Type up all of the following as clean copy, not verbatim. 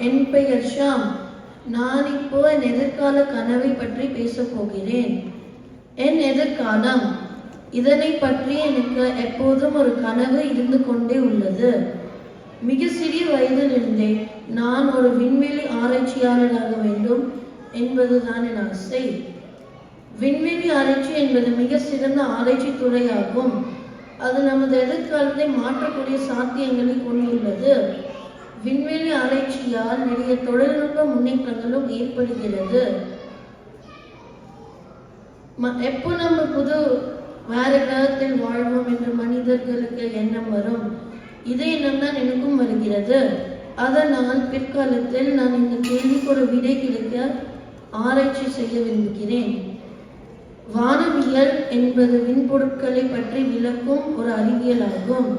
என் பெயர் ஷாம். நான் இப்போ என் எதிர்கால கனவை பற்றி பேசப் போகிறேன். என் எதிர்காலம், இதனை பற்றி எனக்கு எப்போதும் ஒரு கனவு இருந்து கொண்டே உள்ளது. மிக சிறிய வயதிலிருந்தே நான் ஒரு விண்வெளி ஆராய்ச்சியாளராக வேண்டும் என்பதுதான் என் ஆசை. விண்வெளி ஆராய்ச்சி என்பது மிக சிறந்த ஆராய்ச்சி துறையாகும். அது நமது எதிர்காலத்தை மாற்றக்கூடிய சாத்தியங்களை கொண்டுள்ளது. விண்வெளி ஆராய்ச்சியால் நிறைய தொழில்நுட்ப முன்னேற்றங்களும் ஏற்படுகிறது. எப்போ நம்ம வேற கிரகத்தில் வாழ்வோம் என்று மனிதர்களுக்கு எண்ணம் வரும். இதே எண்ணம் தான் எனக்கும் வருகிறது. அதனால் பிற்காலத்தில் நான் இந்த கேள்விக்கு ஒரு விடை கிடைக்க ஆராய்ச்சி செய்ய விரும்புகிறேன். வானவியல் என்பது விண்பொருட்களை பற்றி விளக்கும் ஒரு அறிவியல் ஆகும்.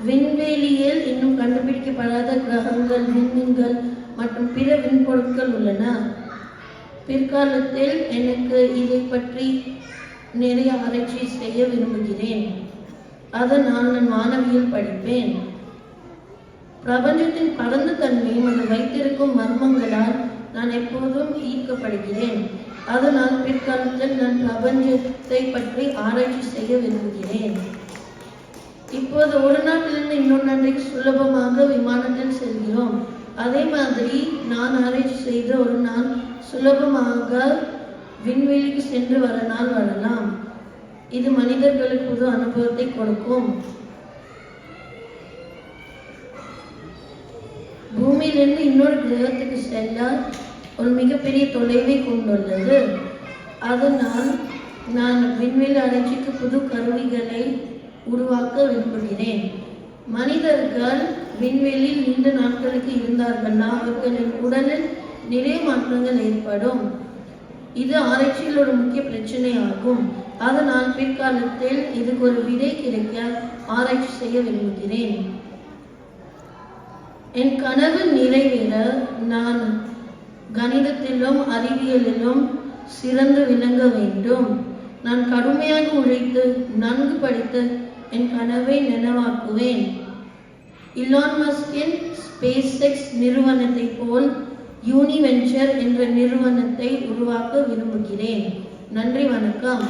விண்வெளியில் இன்னும் கண்டுபிடிக்கப்படாத கிரகங்கள், விண்மீன்கள் மற்றும் பிற விண்பொருட்கள் உள்ளன. பிற்காலத்தில் எனக்கு இதை பற்றி நிறைய ஆராய்ச்சி செய்ய விரும்புகிறேன். அதனால் நான் வானவியல் படிப்பேன். பிரபஞ்சத்தின் பரந்த தன்மையும் அது வைத்திருக்கும் மர்மங்களால் நான் எப்போதும் ஈர்க்கப்படுகிறேன். அதனால் பிற்காலத்தில் நான் பிரபஞ்சத்தை பற்றி ஆராய்ச்சி செய்ய விரும்புகிறேன். இப்போது ஒரு நாட்டிலிருந்து இன்னொரு நாட்டுக்கு சுலபமாக விமானத்தில் செல்கிறோம். அதே மாதிரி நான் ஆராய்ச்சி செய்த ஒரு நாள் சுலபமாக விண்வெளிக்கு சென்று வர நாள் வரலாம். இது மனிதர்களுக்கு புது அனுபவத்தை கொடுக்கும். பூமியிலிருந்து இன்னொரு கிரகத்துக்கு செல்ல ஒரு மிகப்பெரிய தொலைவை கொண்டுள்ளது. அதனால் நான் விண்வெளி ஆராய்ச்சிக்கு புது கருவிகளை உருவாக்க விரும்புகிறேன். மனிதர்கள் விண்வெளியில் நீண்ட நாட்களுக்கு இருந்தார்கள்னா அவர்களின் உடலில் நிறைய மாற்றங்கள் ஏற்படும். இது ஆராய்ச்சியில் ஒரு முக்கிய பிரச்சனை ஆகும். அதனால் பிற்காலத்தில் இதுக்கு ஒரு விடை கிடைக்க ஆராய்ச்சி செய்ய விரும்புகிறேன். என் கனவு நிறைவேற நான் கணிதத்திலும் அறிவியலிலும் சிறந்து விளங்க வேண்டும். நான் கடுமையாக உழைத்து நன்கு படித்து என் கனவை நினைவாக்குவேன். இலான் மஸ்கின் ஸ்பேஸ்எக்ஸ் நிறுவனத்தை போல் யூனிவென்ச்சர் என்ற நிறுவனத்தை உருவாக்க விரும்புகிறேன். நன்றி, வணக்கம்.